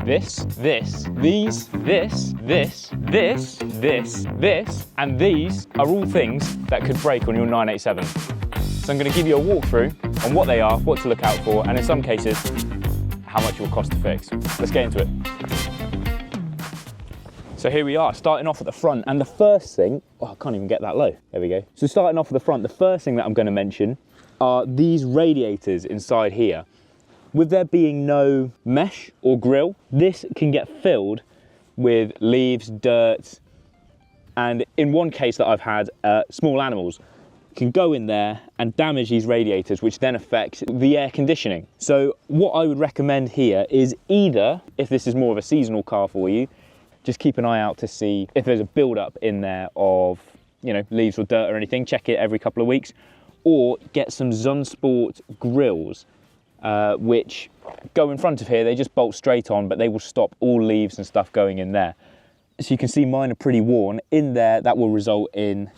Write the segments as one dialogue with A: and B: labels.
A: this, these, this, and these are all things that could break on your 987. So I'm going to give you a walkthrough on what they are, what to look out for, and in some cases, how much it will cost to fix. Let's get into it. So here we are, starting off at the front, and the first thing, oh, I can't even get that low. There we go. So starting off at the front, the first thing that I'm going to mention are these radiators inside here. With there being no mesh or grill, this can get filled with leaves, dirt, and in one case that I've had, small animals can go in there and damage these radiators, which then affects the air conditioning. So what I would recommend here is either, if this is more of a seasonal car for you, just keep an eye out to see if there's a build-up in there of, you know, leaves or dirt or anything. Check it every couple of weeks, or get some Zunsport grills, which go in front of here. They just bolt straight on, but they will stop all leaves and stuff going in there. So you can see mine are pretty worn. In there, that will result in,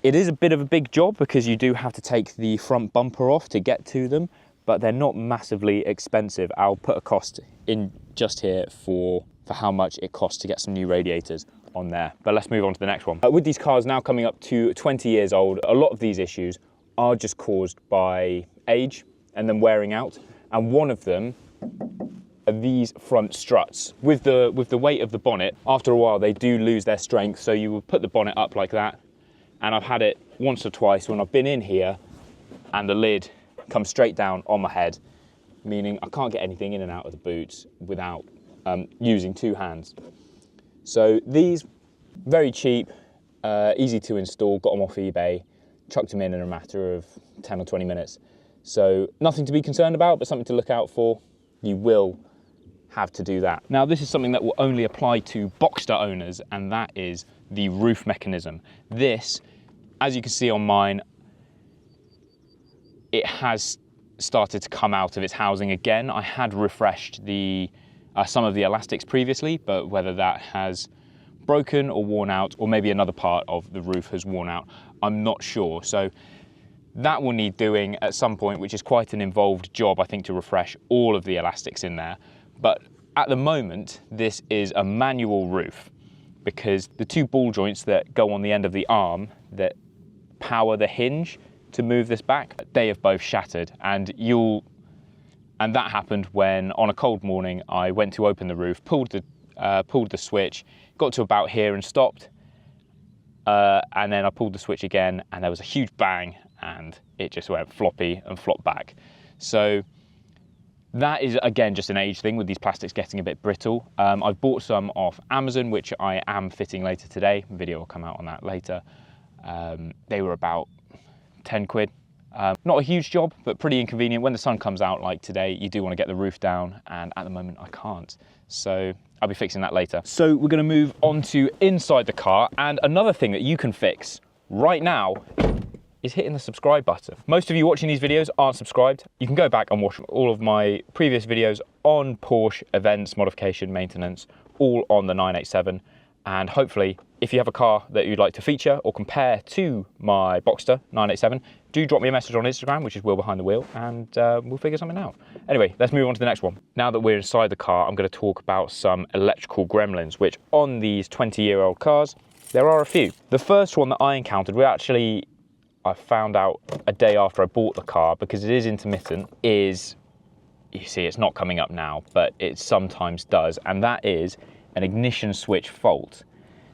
A: it is a bit of a big job because you do have to take the front bumper off to get to them, but they're not massively expensive. I'll put a cost in just here for how much it costs to get some new radiators on there. But let's move on to the next one. With these cars now coming up to 20 years old, a lot of these issues are just caused by age and then wearing out. And one of them are these front struts. With the weight of the bonnet, after a while they do lose their strength. So you will put the bonnet up like that. And I've had it once or twice when I've been in here and the lid comes straight down on my head, meaning I can't get anything in and out of the boots without using two hands. So these, very cheap, easy to install, got them off eBay, chucked them in a matter of 10 or 20 minutes. So nothing to be concerned about, but something to look out for. You will have to do that. Now this is something that will only apply to Boxster owners, and that is the roof mechanism. This, as you can see on mine, it has started to come out of its housing again. I had refreshed the some of the elastics previously, but whether that has broken or worn out, or maybe another part of the roof has worn out, I'm not sure. So that will need doing at some point, which is quite an involved job, I think, to refresh all of the elastics in there. But at the moment, this is a manual roof because the two ball joints that go on the end of the arm that power the hinge to move this back, they have both shattered, and that happened when on a cold morning I went to open the roof, pulled the switch, got to about here and stopped, and then I pulled the switch again and there was a huge bang and it just went floppy and flopped back. So that is again just an age thing with these plastics getting a bit brittle. I've bought some off Amazon, which I am fitting later today. A video will come out on that later. They were about 10 quid. Not a huge job, but pretty inconvenient. When the sun comes out like today, you do want to get the roof down, and at the moment I can't. So I'll be fixing that later. So we're going to move on to inside the car, and another thing that you can fix right now is hitting the subscribe button. Most of you watching these videos aren't subscribed. You can go back and watch all of my previous videos on Porsche events, modification, maintenance, all on the 987. And hopefully, if you have a car that you'd like to feature or compare to my Boxster 987, do drop me a message on Instagram, which is Will Behind the Wheel, and we'll figure something out. Anyway, let's move on to the next one. Now that we're inside the car, I'm going to talk about some electrical gremlins, which on these 20-year-old cars, there are a few. The first one that I encountered, I found out a day after I bought the car, because it is intermittent, is, you see it's not coming up now, but it sometimes does, and that is an ignition switch fault.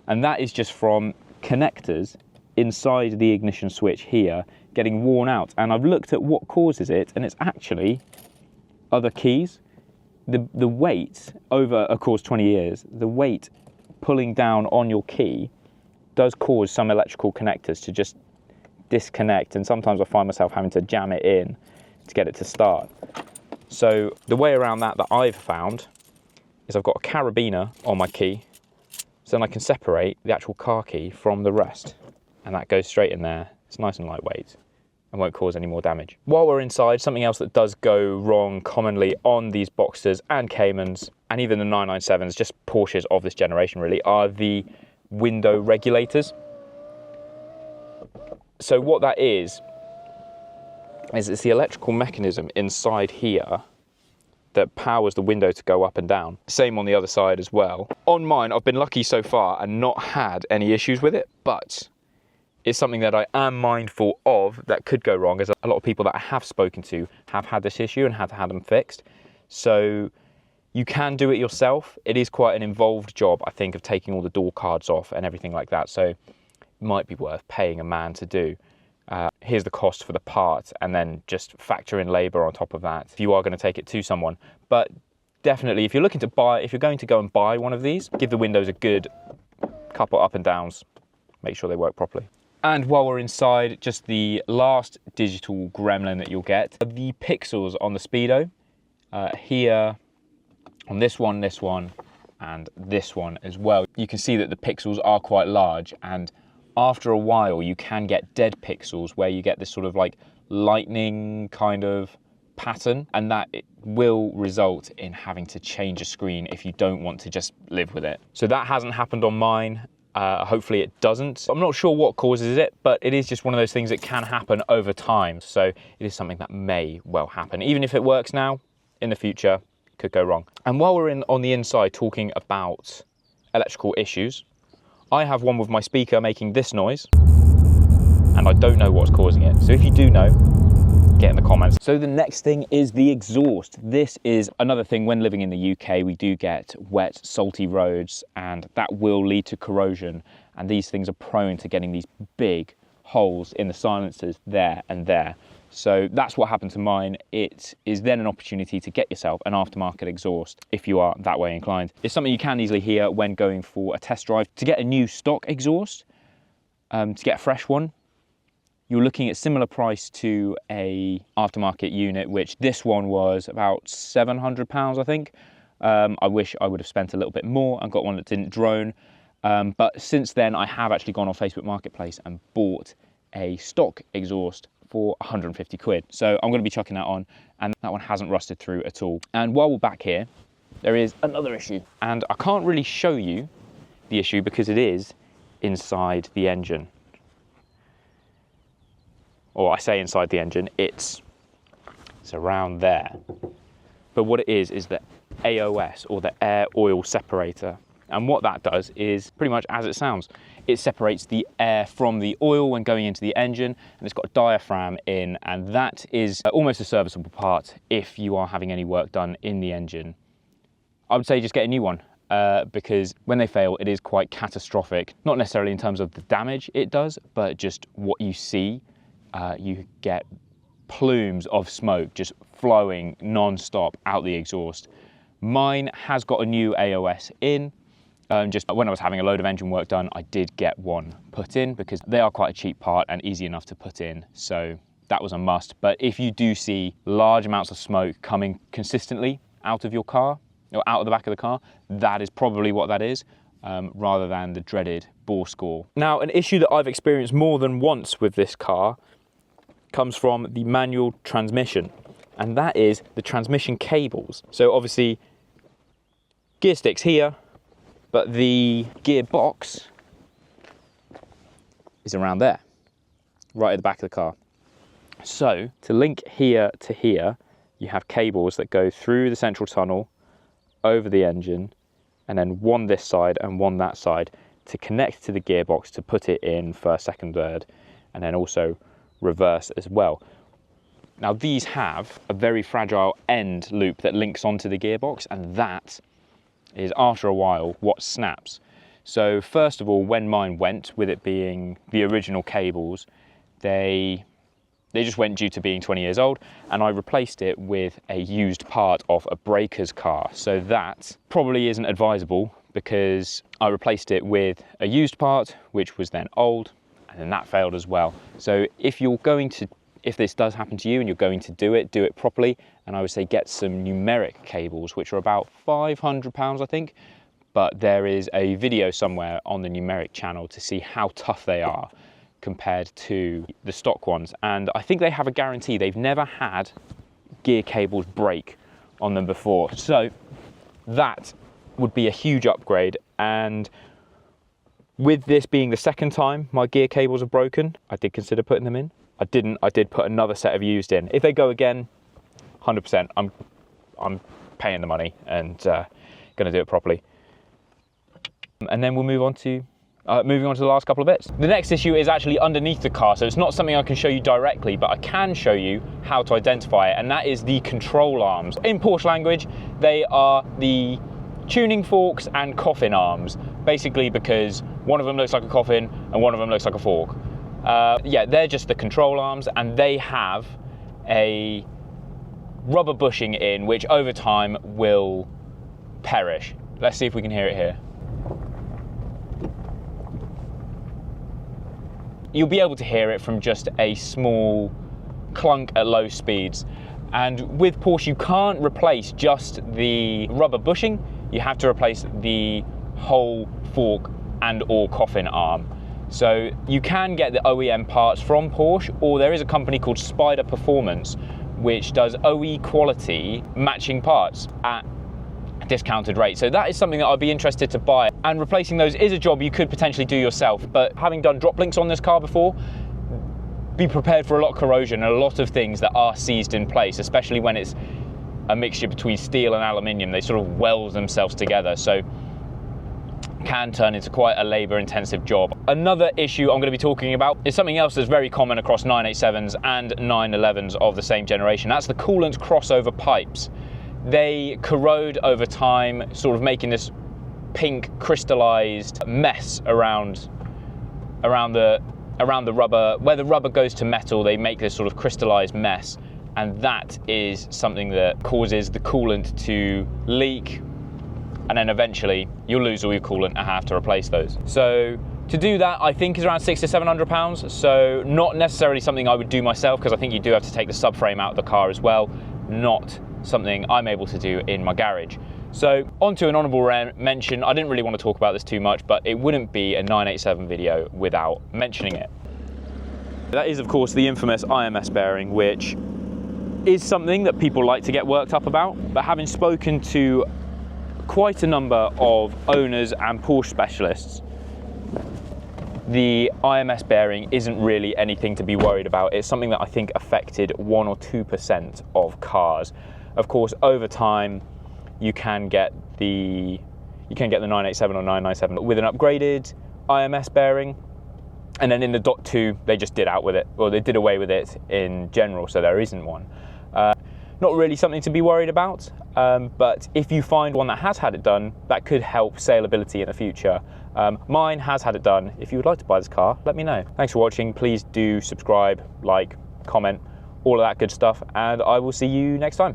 A: And that is just from connectors inside the ignition switch here getting worn out. And I've looked at what causes it, and it's actually other keys. The weight over, of course, 20 years, the weight pulling down on your key does cause some electrical connectors to just disconnect, and sometimes I find myself having to jam it in to get it to start. So the way around that I've found is I've got a carabiner on my key, so then I can separate the actual car key from the rest, and that goes straight in there. It's nice and lightweight and won't cause any more damage. While we're inside, something else that does go wrong commonly on these Boxsters and Caymans, and even the 997s, just Porsches of this generation really, are the window regulators. So what that is it's the electrical mechanism inside here that powers the window to go up and down. Same on the other side as well. On mine, I've been lucky so far and not had any issues with it, but it's something that I am mindful of that could go wrong, as a lot of people that I have spoken to have had this issue and have had them fixed. So you can do it yourself. It is quite an involved job, I think, of taking all the door cards off and everything like that. So it might be worth paying a man to do. Here's the cost for the part, and then just factor in labor on top of that if you are going to take it to someone. But definitely, if you're looking to buy, if you're going to go and buy one of these, give the windows a good couple up and downs, make sure they work properly. And while we're inside, just the last digital gremlin that you'll get are the pixels on the Speedo. Here, on this one, and this one as well. You can see that the pixels are quite large, and after a while you can get dead pixels where you get this sort of like lightning kind of pattern, and that it will result in having to change a screen if you don't want to just live with it. So that hasn't happened on mine. Hopefully it doesn't. I'm not sure what causes it, but it is just one of those things that can happen over time. So it is something that may well happen. Even if it works now, in the future, it could go wrong. And while we're on the inside talking about electrical issues, I have one with my speaker making this noise, and I don't know what's causing it. So if you do know, get in the comments. So the next thing is the exhaust. This is another thing. When living in the UK, we do get wet, salty roads, and that will lead to corrosion. And these things are prone to getting these big holes in the silencers there and there. So that's what happened to mine. It is then an opportunity to get yourself an aftermarket exhaust if you are that way inclined. It's something you can easily hear when going for a test drive. To get a new stock exhaust, to get a fresh one, you're looking at similar price to a aftermarket unit, which this one was about £700, I think. I wish I would have spent a little bit more and got one that didn't drone. But since then, I have actually gone on Facebook Marketplace and bought a stock exhaust for 150 quid. So I'm going to be chucking that on, and that one hasn't rusted through at all. And while we're back here, there is another issue. And I can't really show you the issue because it is inside the engine. Or I say inside the engine, it's around there. But what it is the AOS, or the air oil separator. And what that does is pretty much as it sounds. It separates the air from the oil when going into the engine, and it's got a diaphragm in, and that is almost a serviceable part if you are having any work done in the engine. I would say just get a new one, because when they fail, it is quite catastrophic. Not necessarily in terms of the damage it does, but just what you see. You get plumes of smoke just flowing non-stop out the exhaust. Mine has got a new AOS in. Just when I was having a load of engine work done, I did get one put in because they are quite a cheap part and easy enough to put in. So that was a must. But if you do see large amounts of smoke coming consistently out of your car, or out of the back of the car, that is probably what that is, rather than the dreaded bore score. Now, an issue that I've experienced more than once with this car comes from the manual transmission, and that is the transmission cables. So obviously, gear sticks here, but the gearbox is around there, right at the back of the car. So to link here to here, you have cables that go through the central tunnel, over the engine, and then one this side and one that side to connect to the gearbox to put it in first, second, third, and then also reverse as well. Now these have a very fragile end loop that links onto the gearbox, and that is after a while what snaps. So first of all, when mine went, with it being the original cables, they just went due to being 20 years old, and I replaced it with a used part of a breaker's car. So that probably isn't advisable because I replaced it with a used part, which was then old, and then that failed as well. So if this does happen to you and you're going to do it properly. And I would say get some numeric cables, which are about £500, I think. But there is a video somewhere on the numeric channel to see how tough they are compared to the stock ones. And I think they have a guarantee. They've never had gear cables break on them before. So that would be a huge upgrade. And with this being the second time my gear cables are broken, I did consider putting them in. I didn't. I did put another set of used in. If they go again, 100%, I'm paying the money and going to do it properly. And then we'll move on to the last couple of bits. The next issue is actually underneath the car, so it's not something I can show you directly, but I can show you how to identify it, and that is the control arms. In Porsche language, they are the tuning forks and coffin arms, basically because one of them looks like a coffin and one of them looks like a fork. Yeah, they're just the control arms, and they have a rubber bushing in, which over time will perish. Let's see if we can hear it here. You'll be able to hear it from just a small clunk at low speeds. And with Porsche, you can't replace just the rubber bushing, you have to replace the whole fork and or coffin arm. So you can get the OEM parts from Porsche, or there is a company called Spider Performance, which does OE quality matching parts at a discounted rate. So that is something that I'd be interested to buy. And replacing those is a job you could potentially do yourself, but having done drop links on this car before, be prepared for a lot of corrosion and a lot of things that are seized in place, especially when it's a mixture between steel and aluminium. They sort of weld themselves together, so can turn into quite a labor intensive job. Another issue I'm going to be talking about is something else that's very common across 987s and 911s of the same generation. That's the coolant crossover pipes. They corrode over time, sort of making this pink crystallized mess around the rubber. Where the rubber goes to metal, they make this sort of crystallized mess, and that is something that causes the coolant to leak, and then eventually you'll lose all your coolant and have to replace those. So to do that, I think is around £600 to £700. So not necessarily something I would do myself, because I think you do have to take the subframe out of the car as well. Not something I'm able to do in my garage. So onto an honourable mention. I didn't really want to talk about this too much, but it wouldn't be a 987 video without mentioning it. That is, of course, the infamous IMS bearing, which is something that people like to get worked up about. But having spoken to quite a number of owners and Porsche specialists, the IMS bearing isn't really anything to be worried about. It's something that I think affected 1 or 2% of cars. Of course, over time, you can get the 987 or 997 with an upgraded IMS bearing, and then in the Dot 2 they just did out with it, or they did away with it in general, so there isn't one. Not really something to be worried about, but if you find one that has had it done, that could help saleability in the future. Mine has had it done. If you would like to buy this car, let me know. Thanks for watching. Please do subscribe, like, comment, all of that good stuff, and I will see you next time.